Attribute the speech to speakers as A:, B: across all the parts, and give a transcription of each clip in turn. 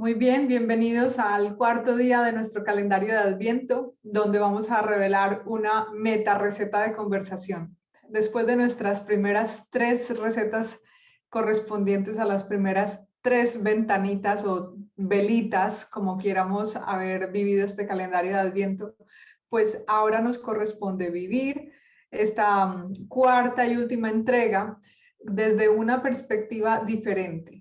A: Muy bien, bienvenidos al cuarto día de nuestro calendario de Adviento, donde vamos a revelar una meta receta de conversación. Después de nuestras primeras 3 recetas correspondientes a las primeras 3 ventanitas o velitas, como quieramos haber vivido este calendario de Adviento, pues ahora nos corresponde vivir esta cuarta y última entrega desde una perspectiva diferente.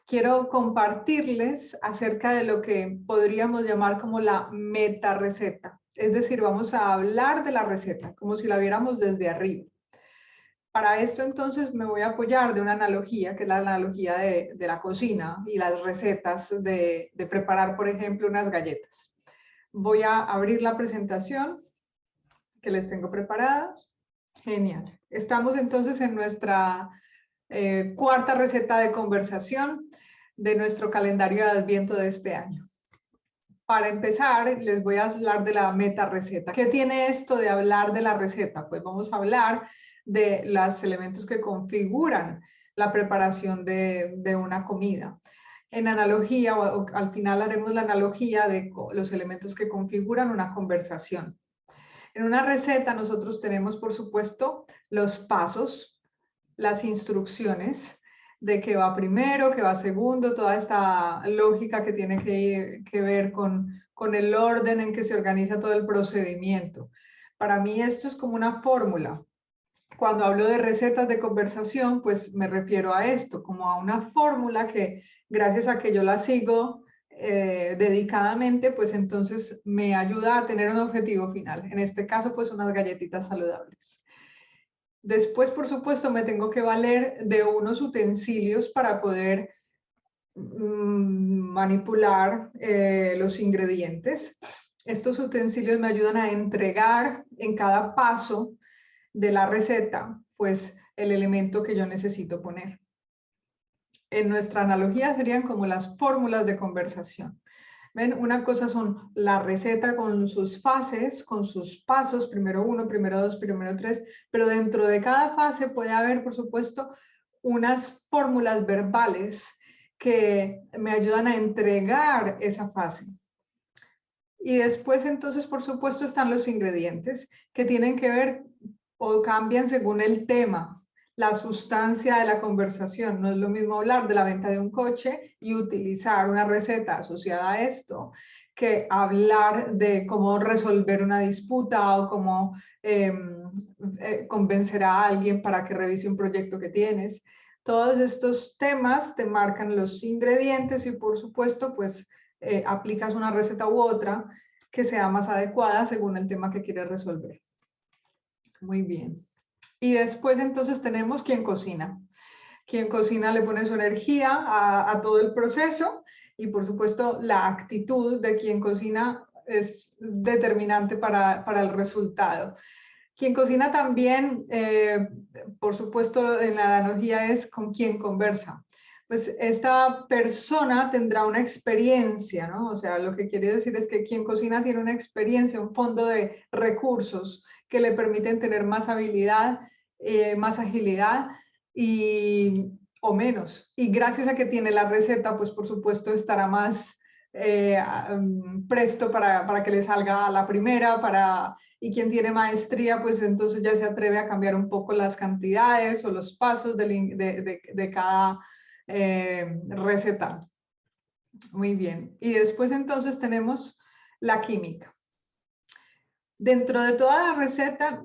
A: Quiero compartirles acerca de lo que podríamos llamar como la meta receta. Es decir, vamos a hablar de la receta como si la viéramos desde arriba. Para esto entonces me voy a apoyar de una analogía, que es la analogía de la cocina y las recetas de preparar, por ejemplo, unas galletas. Voy a abrir la presentación que les tengo preparada. Genial. Estamos entonces en nuestra cuarta receta de conversación de nuestro calendario de Adviento de este año. Para empezar, les voy a hablar de la meta receta. ¿Qué tiene esto de hablar de la receta? Pues vamos a hablar de los elementos que configuran la preparación de una comida. En analogía, o al final haremos la analogía de los elementos que configuran una conversación. En una receta nosotros tenemos, por supuesto, los pasos, las instrucciones de qué va primero, qué va segundo, toda esta lógica que tiene que ver con el orden en que se organiza todo el procedimiento. Para mí esto es como una fórmula. Cuando hablo de recetas de conversación, pues me refiero a esto, como a una fórmula que gracias a que yo la sigo dedicadamente, pues entonces me ayuda a tener un objetivo final. En este caso, pues unas galletitas saludables. Después, por supuesto, me tengo que valer de unos utensilios para poder manipular los ingredientes. Estos utensilios me ayudan a entregar en cada paso de la receta, pues el elemento que yo necesito poner. En nuestra analogía serían como las fórmulas de conversación. ¿Ven? Una cosa son la receta con sus fases, con sus pasos, primero 1, primero 2, primero 3, pero dentro de cada fase puede haber, por supuesto, unas fórmulas verbales que me ayudan a entregar esa fase. Y después, entonces, por supuesto, están los ingredientes que tienen que ver o cambian según el tema, la sustancia de la conversación. No es lo mismo hablar de la venta de un coche y utilizar una receta asociada a esto que hablar de cómo resolver una disputa o cómo convencer a alguien para que revise un proyecto que tienes. Todos estos temas te marcan los ingredientes y, por supuesto, pues aplicas una receta u otra que sea más adecuada según el tema que quieres resolver. Muy bien. Y después entonces tenemos quien cocina. Quien cocina le pone su energía a todo el proceso y por supuesto la actitud de quien cocina es determinante para el resultado. Quien cocina también, por supuesto, en la analogía es con quien conversa. Pues esta persona tendrá una experiencia, ¿no? O sea, lo que quiere decir es que quien cocina tiene una experiencia, un fondo de recursos que le permiten tener más habilidad, más agilidad o menos. Y gracias a que tiene la receta, pues por supuesto estará más presto para que le salga a la primera, y quien tiene maestría, pues entonces ya se atreve a cambiar un poco las cantidades o los pasos de cada receta. Muy bien. Y después entonces tenemos la química. Dentro de toda la receta,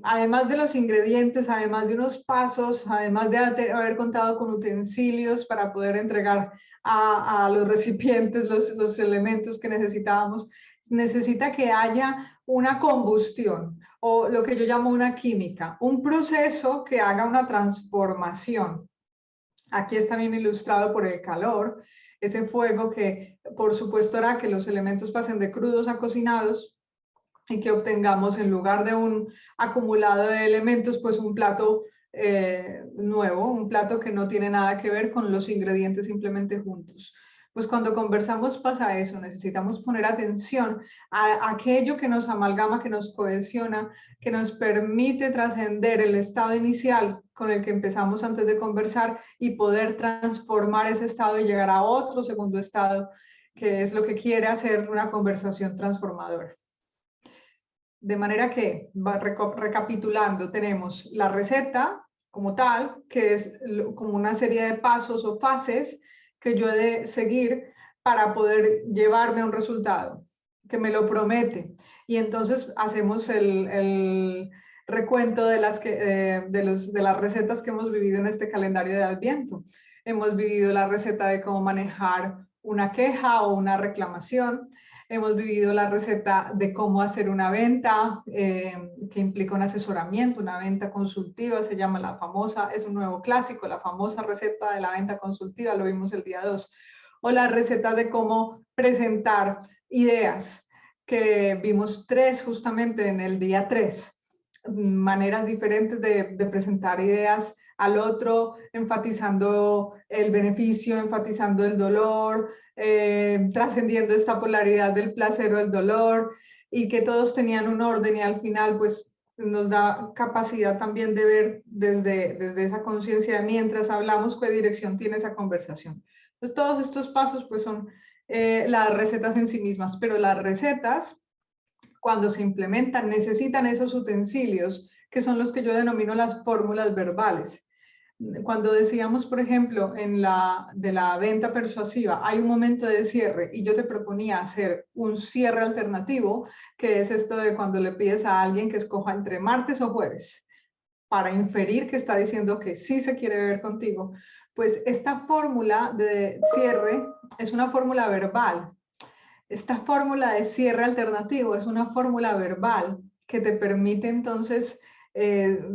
A: además de los ingredientes, además de unos pasos, además de haber contado con utensilios para poder entregar a los recipientes los elementos que necesitábamos, necesita que haya una combustión o lo que yo llamo una química, un proceso que haga una transformación. Aquí está bien ilustrado por el calor, ese fuego que por supuesto hará que los elementos pasen de crudos a cocinados y que obtengamos en lugar de un acumulado de elementos, pues un plato nuevo, un plato que no tiene nada que ver con los ingredientes simplemente juntos. Pues cuando conversamos pasa eso, necesitamos poner atención a aquello que nos amalgama, que nos cohesiona, que nos permite trascender el estado inicial con el que empezamos antes de conversar y poder transformar ese estado y llegar a otro segundo estado, que es lo que quiere hacer una conversación transformadora. De manera que, recapitulando, tenemos la receta como tal, que es como una serie de pasos o fases que yo he de seguir para poder llevarme a un resultado, que me lo promete. Y entonces hacemos el recuento de las recetas que hemos vivido en este calendario de Adviento. Hemos vivido la receta de cómo manejar una queja o una reclamación. Hemos vivido la receta de cómo hacer una venta que implica un asesoramiento, una venta consultiva, se llama la famosa, es un nuevo clásico, la famosa receta de la venta consultiva, lo vimos el día 2. O la receta de cómo presentar ideas, que vimos 3 justamente en el día 3. Maneras diferentes de presentar ideas al otro, enfatizando el beneficio, enfatizando el dolor, trascendiendo esta polaridad del placer o el dolor, y que todos tenían un orden, y al final pues nos da capacidad también de ver desde esa conciencia de mientras hablamos qué dirección tiene esa conversación. Entonces todos estos pasos pues son las recetas en sí mismas, pero las recetas cuando se implementan necesitan esos utensilios que son los que yo denomino las fórmulas verbales. Cuando decíamos, por ejemplo, de la venta persuasiva, hay un momento de cierre y yo te proponía hacer un cierre alternativo, que es esto de cuando le pides a alguien que escoja entre martes o jueves para inferir que está diciendo que sí se quiere ver contigo. Pues esta fórmula de cierre es una fórmula verbal. Esta fórmula de cierre alternativo es una fórmula verbal que te permite entonces,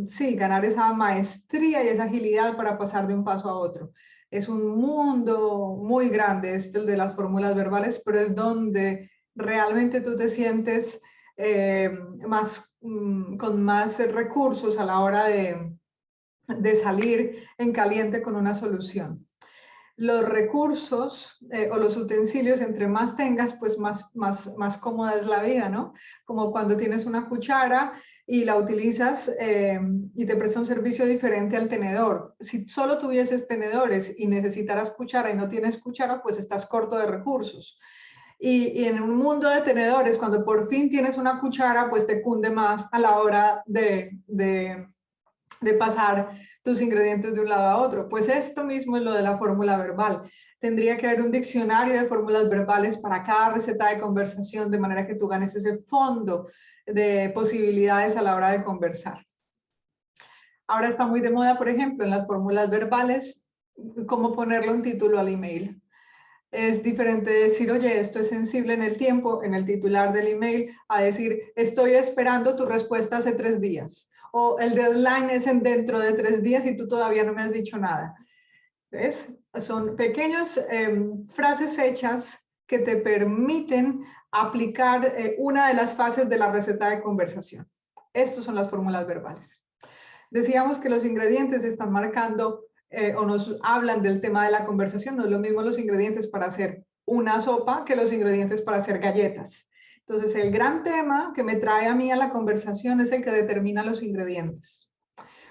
A: sí, ganar esa maestría y esa agilidad para pasar de un paso a otro. Es un mundo muy grande este el de las fórmulas verbales, pero es donde realmente tú te sientes con más recursos a la hora de salir en caliente con una solución. Los recursos o los utensilios, entre más tengas, pues más cómoda es la vida, ¿no? Como cuando tienes una cuchara y la utilizas y te presta un servicio diferente al tenedor. Si solo tuvieses tenedores y necesitaras cuchara y no tienes cuchara, pues estás corto de recursos. Y en un mundo de tenedores, cuando por fin tienes una cuchara, pues te cunde más a la hora de pasar tus ingredientes de un lado a otro. Pues esto mismo es lo de la fórmula verbal. Tendría que haber un diccionario de fórmulas verbales para cada receta de conversación, de manera que tú ganes ese fondo de posibilidades a la hora de conversar. Ahora está muy de moda, por ejemplo, en las fórmulas verbales, cómo ponerle un título al email. Es diferente decir, oye, esto es sensible en el tiempo, en el titular del email, a decir, estoy esperando tu respuesta hace 3 días. O el deadline es dentro de 3 días y tú todavía no me has dicho nada. ¿Ves? Son pequeñas frases hechas que te permiten aplicar una de las fases de la receta de conversación. Estas son las fórmulas verbales. Decíamos que los ingredientes están marcando o nos hablan del tema de la conversación. No es lo mismo los ingredientes para hacer una sopa que los ingredientes para hacer galletas. Entonces, el gran tema que me trae a mí a la conversación es el que determina los ingredientes.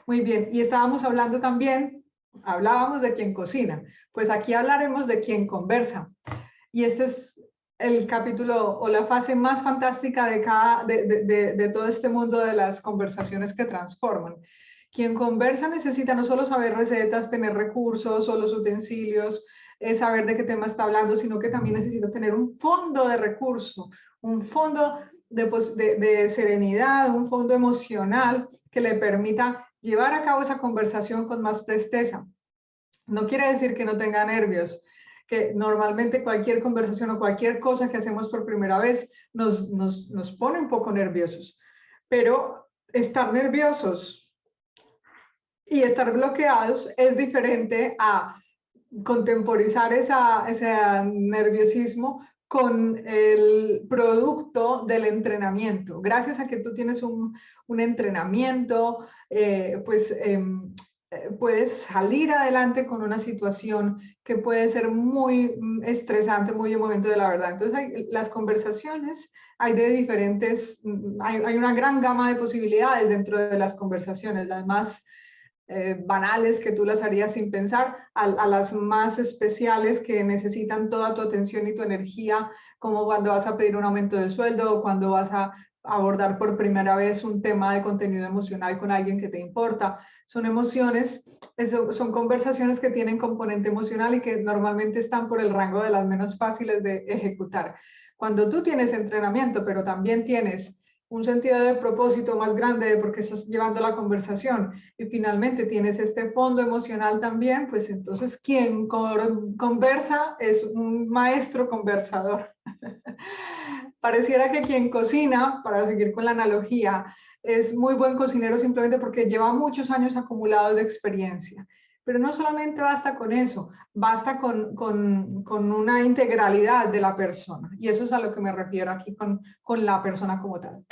A: Muy bien, y estábamos hablando también, hablábamos de quien cocina, pues aquí hablaremos de quien conversa. Y este es el capítulo o la fase más fantástica de todo este mundo de las conversaciones que transforman. Quien conversa necesita no solo saber recetas, tener recursos o los utensilios, saber de qué tema está hablando, sino que también necesita tener un fondo de recurso, un fondo de serenidad, un fondo emocional que le permita llevar a cabo esa conversación con más presteza. No quiere decir que no tenga nervios, que normalmente cualquier conversación o cualquier cosa que hacemos por primera vez nos pone un poco nerviosos, pero estar nerviosos y estar bloqueados es diferente a contemporizar ese nerviosismo con el producto del entrenamiento. Gracias a que tú tienes un entrenamiento, puedes salir adelante con una situación que puede ser muy estresante, muy en momento de la verdad. Entonces, las conversaciones hay de diferentes, hay una gran gama de posibilidades dentro de las conversaciones. Las más banales que tú las harías sin pensar, a las más especiales que necesitan toda tu atención y tu energía, como cuando vas a pedir un aumento de sueldo o cuando vas a abordar por primera vez un tema de contenido emocional con alguien que te importa. Son emociones, son conversaciones que tienen componente emocional y que normalmente están por el rango de las menos fáciles de ejecutar. Cuando tú tienes entrenamiento, pero también tienes un sentido de propósito más grande de por qué estás llevando la conversación y finalmente tienes este fondo emocional también, pues entonces quien conversa es un maestro conversador. Pareciera que quien cocina, para seguir con la analogía, es muy buen cocinero simplemente porque lleva muchos años acumulados de experiencia. Pero no solamente basta con eso, basta con una integralidad de la persona. Y eso es a lo que me refiero aquí con la persona como tal.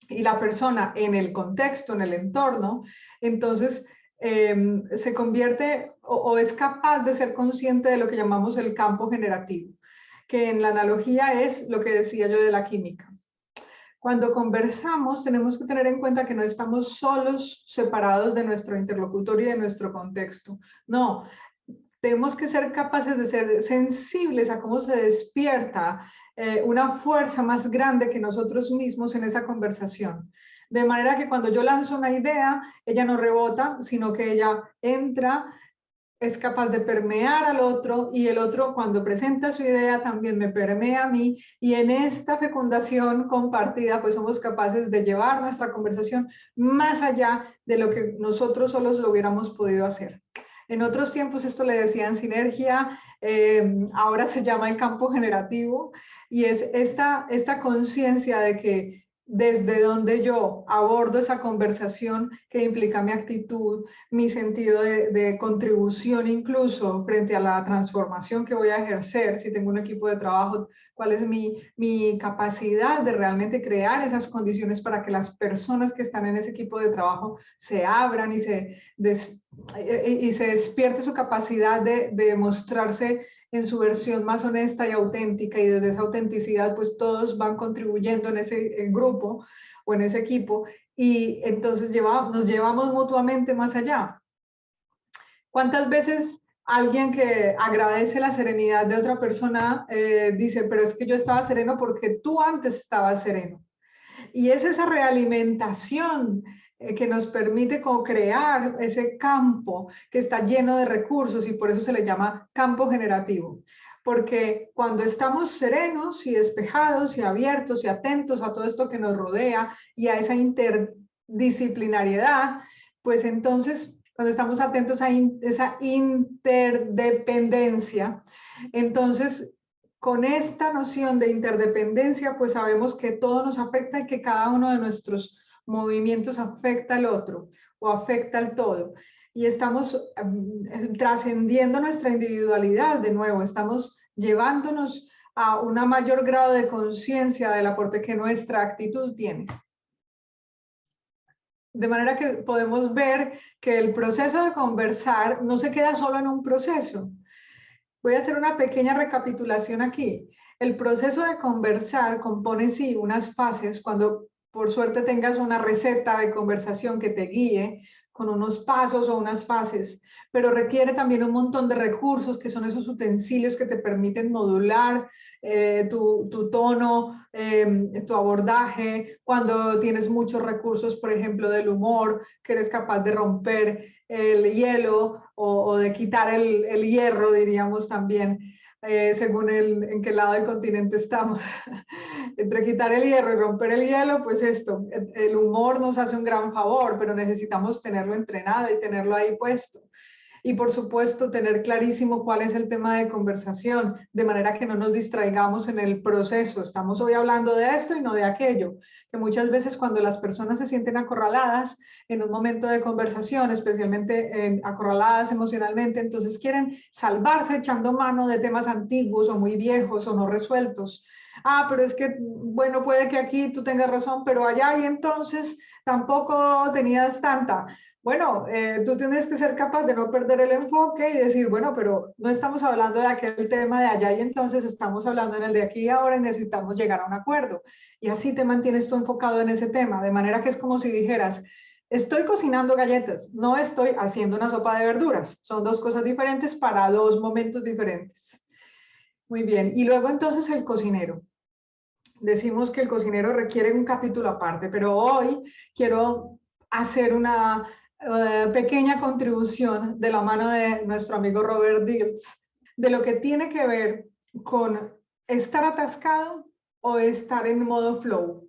A: Y la persona en el contexto, en el entorno, entonces se convierte o es capaz de ser consciente de lo que llamamos el campo generativo, que en la analogía es lo que decía yo de la química. Cuando conversamos, tenemos que tener en cuenta que no estamos solos, separados de nuestro interlocutor y de nuestro contexto. No, tenemos que ser capaces de ser sensibles a cómo se despierta una fuerza más grande que nosotros mismos en esa conversación. De manera que cuando yo lanzo una idea, ella no rebota, sino que ella entra, es capaz de permear al otro y el otro cuando presenta su idea también me permea a mí y en esta fecundación compartida pues somos capaces de llevar nuestra conversación más allá de lo que nosotros solos lo hubiéramos podido hacer. En otros tiempos esto le decían sinergia, ahora se llama el campo generativo y es esta conciencia de que desde donde yo abordo esa conversación que implica mi actitud, mi sentido de contribución incluso frente a la transformación que voy a ejercer, si tengo un equipo de trabajo, cuál es mi capacidad de realmente crear esas condiciones para que las personas que están en ese equipo de trabajo se abran y se despierte su capacidad de mostrarse en su versión más honesta y auténtica y desde esa autenticidad pues todos van contribuyendo en ese grupo o en ese equipo y entonces nos llevamos mutuamente más allá. ¿Cuántas veces alguien que agradece la serenidad de otra persona dice, pero es que yo estaba sereno porque tú antes estabas sereno? Y es esa realimentación que nos permite crear ese campo que está lleno de recursos y por eso se le llama campo generativo. Porque cuando estamos serenos y despejados y abiertos y atentos a todo esto que nos rodea y a esa interdisciplinariedad, pues entonces cuando estamos atentos a esa interdependencia, entonces con esta noción de interdependencia, pues sabemos que todo nos afecta y que cada uno de nuestros movimientos afecta al otro o afecta al todo. Y estamos trascendiendo nuestra individualidad de nuevo, estamos llevándonos a un mayor grado de conciencia del aporte que nuestra actitud tiene. De manera que podemos ver que el proceso de conversar no se queda solo en un proceso. Voy a hacer una pequeña recapitulación aquí. El proceso de conversar compone, sí, unas fases. Cuando por suerte tengas una receta de conversación que te guíe con unos pasos o unas fases, pero requiere también un montón de recursos que son esos utensilios que te permiten modular tu tono, tu abordaje. Cuando tienes muchos recursos, por ejemplo, del humor, que eres capaz de romper el hielo o de quitar el hierro, diríamos también, según en qué lado del continente estamos. Entre quitar el hierro y romper el hielo, pues esto, el humor nos hace un gran favor, pero necesitamos tenerlo entrenado y tenerlo ahí puesto. Y por supuesto, tener clarísimo cuál es el tema de conversación, de manera que no nos distraigamos en el proceso. Estamos hoy hablando de esto y no de aquello, que muchas veces cuando las personas se sienten acorraladas en un momento de conversación, especialmente acorraladas emocionalmente, entonces quieren salvarse echando mano de temas antiguos o muy viejos o no resueltos. Ah, pero es que, bueno, puede que aquí tú tengas razón, pero allá y entonces tampoco tenías tanta. Bueno, tú tienes que ser capaz de no perder el enfoque y decir, bueno, pero no estamos hablando de aquel tema de allá y entonces estamos hablando en el de aquí y ahora y necesitamos llegar a un acuerdo. Y así te mantienes tú enfocado en ese tema, de manera que es como si dijeras, Estoy cocinando galletas, no estoy haciendo una sopa de verduras. Son dos cosas diferentes para dos momentos diferentes. Muy bien, y luego entonces el cocinero. Decimos que el cocinero requiere un capítulo aparte, pero hoy quiero hacer una pequeña contribución de la mano de nuestro amigo Robert Dilts, de lo que tiene que ver con estar atascado o estar en modo flow.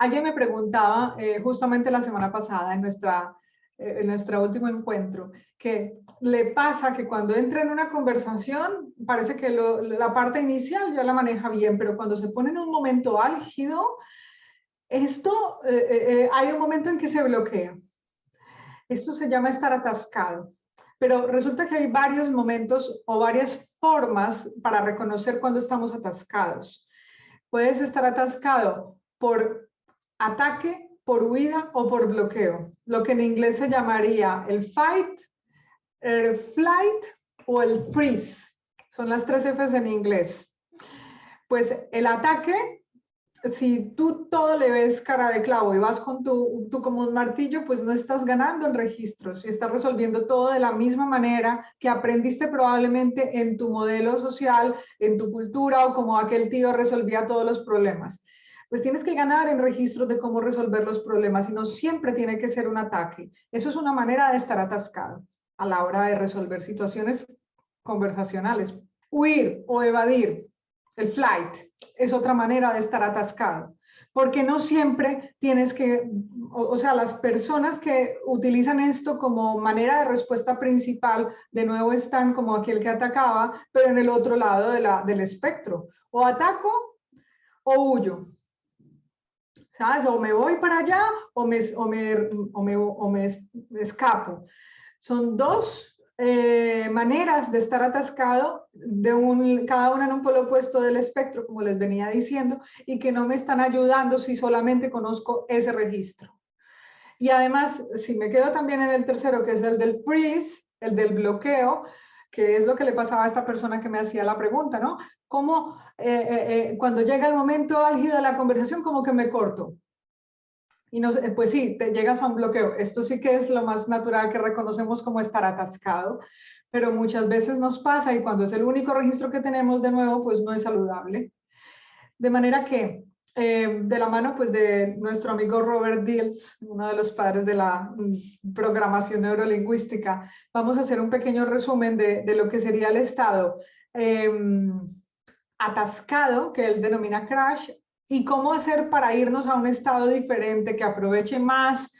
A: Alguien me preguntaba justamente la semana pasada en nuestro último encuentro, que le pasa que cuando entra en una conversación, parece que la parte inicial ya la maneja bien, pero cuando se pone en un momento álgido, hay un momento en que se bloquea. Esto se llama estar atascado. Pero resulta que hay varios momentos o varias formas para reconocer cuando estamos atascados. Puedes estar atascado por ataque, por huida o por bloqueo. Lo que en inglés se llamaría el fight, el flight o el freeze. Son las tres Fs en inglés. Pues el ataque, si tú todo le ves cara de clavo y vas con tú como un martillo, pues no estás ganando en registros y estás resolviendo todo de la misma manera que aprendiste probablemente en tu modelo social, en tu cultura o como aquel tío resolvía todos los problemas. Pues tienes que ganar en registros de cómo resolver los problemas y no siempre tiene que ser un ataque. Eso es una manera de estar atascado a la hora de resolver situaciones conversacionales. Huir o evadir, el flight, es otra manera de estar atascado, porque no siempre tienes que, o sea, las personas que utilizan esto como manera de respuesta principal, de nuevo están como aquel que atacaba, pero en el otro lado del espectro, o ataco o huyo. ¿Sabes? O me voy para allá o me escapo. Son dos maneras de estar atascado, cada una en un polo opuesto del espectro, como les venía diciendo, y que no me están ayudando si solamente conozco ese registro. Y además, si me quedo también en el tercero, que es el del freeze, el del bloqueo, que es lo que le pasaba a esta persona que me hacía la pregunta, ¿no? Cómo cuando llega el momento álgido de la conversación, como que me corto. Y no, pues sí, te llegas a un bloqueo. Esto sí que es lo más natural que reconocemos como estar atascado, pero muchas veces nos pasa y cuando es el único registro que tenemos de nuevo, pues no es saludable. De manera que, de la mano pues de nuestro amigo Robert Dilts, uno de los padres de la programación neurolingüística, vamos a hacer un pequeño resumen de lo que sería el estado atascado, que él denomina crash, y cómo hacer para irnos a un estado diferente que aproveche más,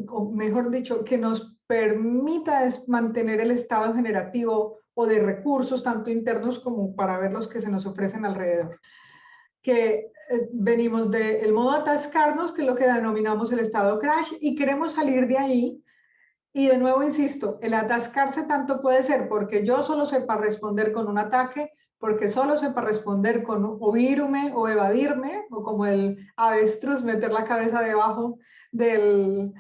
A: o mejor dicho, que nos permita mantener el estado generativo o de recursos, tanto internos como para ver los que se nos ofrecen alrededor. Que venimos del modo atascarnos, que es lo que denominamos el estado crash, y queremos salir de ahí. Y de nuevo, insisto, el atascarse tanto puede ser porque yo solo sepa responder con un ataque, porque solo sepa responder con huirme o evadirme, o como el avestruz, meter la cabeza debajo del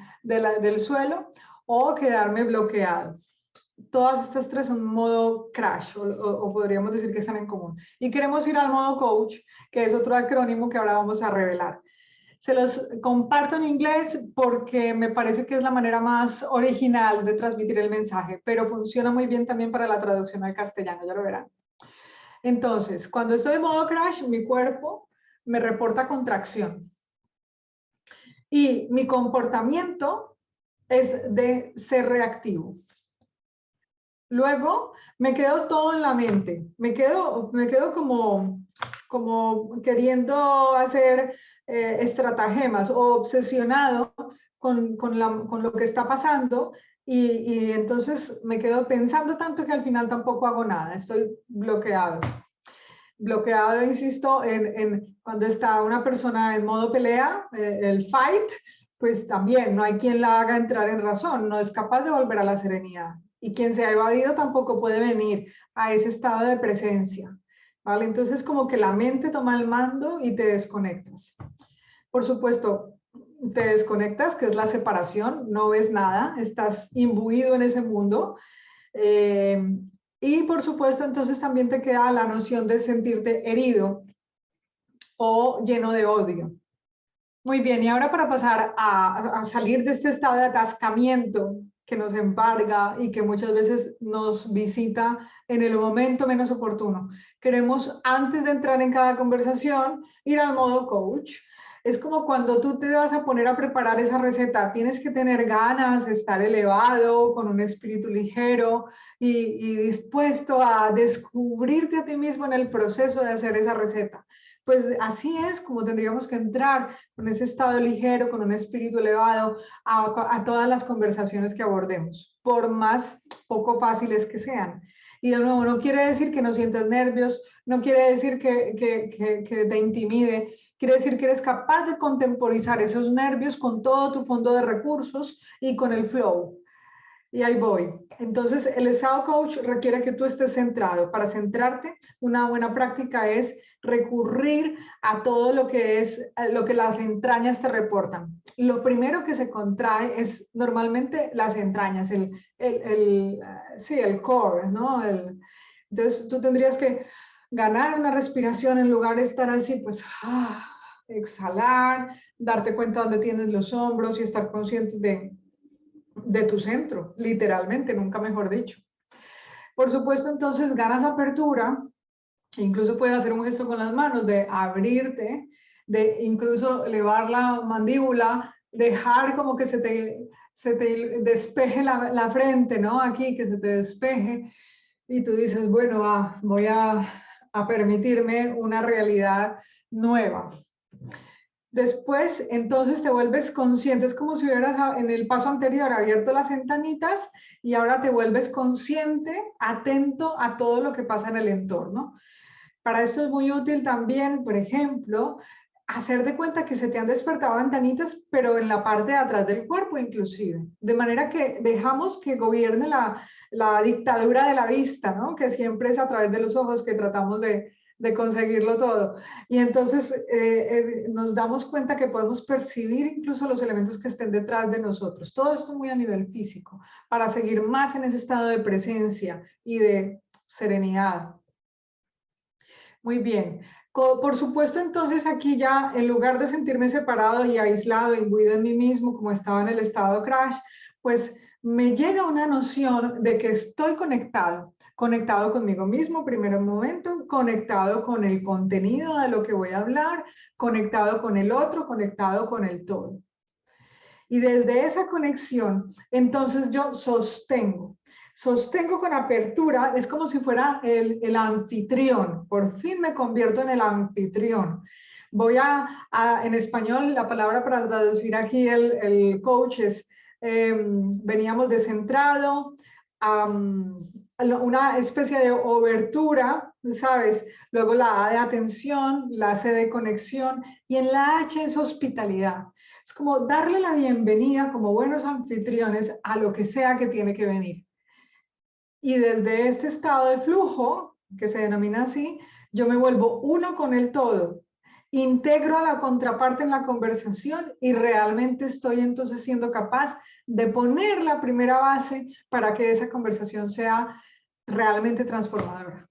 A: suelo, o quedarme bloqueado. Todas estas tres son modo crash, o podríamos decir que están en común. Y queremos ir al modo coach, que es otro acrónimo que ahora vamos a revelar. Se los comparto en inglés porque me parece que es la manera más original de transmitir el mensaje, pero funciona muy bien también para la traducción al castellano, ya lo verán. Entonces, cuando estoy en modo crash, mi cuerpo me reporta contracción. Y mi comportamiento es de ser reactivo. Luego, me quedo todo en la mente. Me quedo como queriendo hacer estratagemas o obsesionado con lo que está pasando y entonces me quedo pensando tanto que al final tampoco hago nada, estoy bloqueado. Bloqueado, insisto, cuando está una persona en modo pelea, el fight, pues también no hay quien la haga entrar en razón, no es capaz de volver a la serenidad. Y quien se ha evadido tampoco puede venir a ese estado de presencia. ¿Vale? Entonces como que la mente toma el mando y te desconectas. Por supuesto, te desconectas, que es la separación, no ves nada, estás imbuido en ese mundo. Y por supuesto, entonces también te queda la noción de sentirte herido o lleno de odio. Muy bien, y ahora para pasar a salir de este estado de atascamiento que nos embarga y que muchas veces nos visita en el momento menos oportuno, queremos antes de entrar en cada conversación ir al modo coach. Es como cuando tú te vas a poner a preparar esa receta, tienes que tener ganas, estar elevado, con un espíritu ligero y dispuesto a descubrirte a ti mismo en el proceso de hacer esa receta. Pues así es como tendríamos que entrar con ese estado ligero, con un espíritu elevado a todas las conversaciones que abordemos, por más poco fáciles que sean. Y de nuevo, no quiere decir que no sientas nervios, no quiere decir que te intimide, quiere decir que eres capaz de contemporizar esos nervios con todo tu fondo de recursos y con el flow. Y ahí voy. Entonces, el estado coach requiere que tú estés centrado. Para centrarte, una buena práctica es recurrir a todo lo que es lo que las entrañas te reportan. Lo primero que se contrae es normalmente las entrañas, sí, el core, ¿no? Entonces, tú tendrías que ganar una respiración en lugar de estar así, pues, exhalar, darte cuenta dónde tienes los hombros y estar consciente de tu centro, literalmente, nunca mejor dicho. Por supuesto, entonces ganas apertura, incluso puedes hacer un gesto con las manos de abrirte, de incluso elevar la mandíbula, dejar como que se te despeje la frente, ¿no? Aquí, que se te despeje. Y tú dices, bueno, voy a permitirme una realidad nueva. Después, entonces te vuelves consciente, es como si hubieras en el paso anterior abierto las ventanitas y ahora te vuelves consciente, atento a todo lo que pasa en el entorno. Para esto es muy útil también, por ejemplo, hacer de cuenta que se te han despertado ventanitas, pero en la parte de atrás del cuerpo inclusive. De manera que dejamos que gobierne la dictadura de la vista, ¿no? Que siempre es a través de los ojos que tratamos de conseguirlo todo. Y entonces nos damos cuenta que podemos percibir incluso los elementos que estén detrás de nosotros. Todo esto muy a nivel físico, para seguir más en ese estado de presencia y de serenidad. Muy bien. Por supuesto, entonces aquí ya, en lugar de sentirme separado y aislado, imbuido en mí mismo, como estaba en el estado crash, pues me llega una noción de que estoy conectado, conectado conmigo mismo, primero momento, conectado con el contenido de lo que voy a hablar, conectado con el otro, conectado con el todo. Y desde esa conexión, entonces yo sostengo con apertura, es como si fuera el anfitrión, por fin me convierto en el anfitrión. Voy en español, la palabra para traducir aquí el coach es, veníamos de centrado, una especie de obertura, ¿sabes? Luego la A de atención, la C de conexión y en la H es hospitalidad. Es como darle la bienvenida como buenos anfitriones a lo que sea que tiene que venir. Y desde este estado de flujo, que se denomina así, yo me vuelvo uno con el todo, integro a la contraparte en la conversación y realmente estoy entonces siendo capaz de poner la primera base para que esa conversación sea realmente transformadora.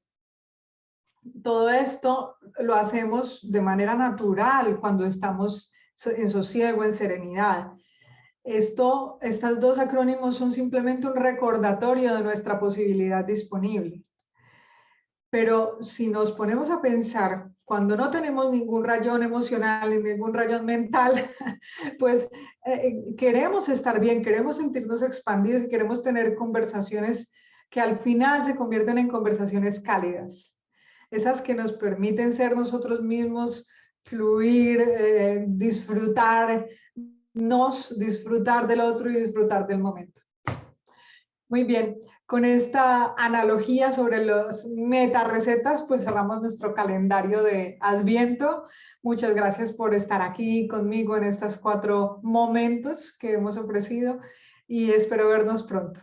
A: Todo esto lo hacemos de manera natural cuando estamos en sosiego, en serenidad. Estos dos acrónimos son simplemente un recordatorio de nuestra posibilidad disponible. Pero si nos ponemos a pensar, cuando no tenemos ningún rayón emocional ni ningún rayón mental, pues queremos estar bien, queremos sentirnos expandidos y queremos tener conversaciones que al final se convierten en conversaciones cálidas. Esas que nos permiten ser nosotros mismos, fluir, disfrutar del otro y disfrutar del momento. Muy bien, con esta analogía sobre las meta recetas, pues cerramos nuestro calendario de Adviento. Muchas gracias por estar aquí conmigo en estos 4 momentos que hemos ofrecido y espero vernos pronto.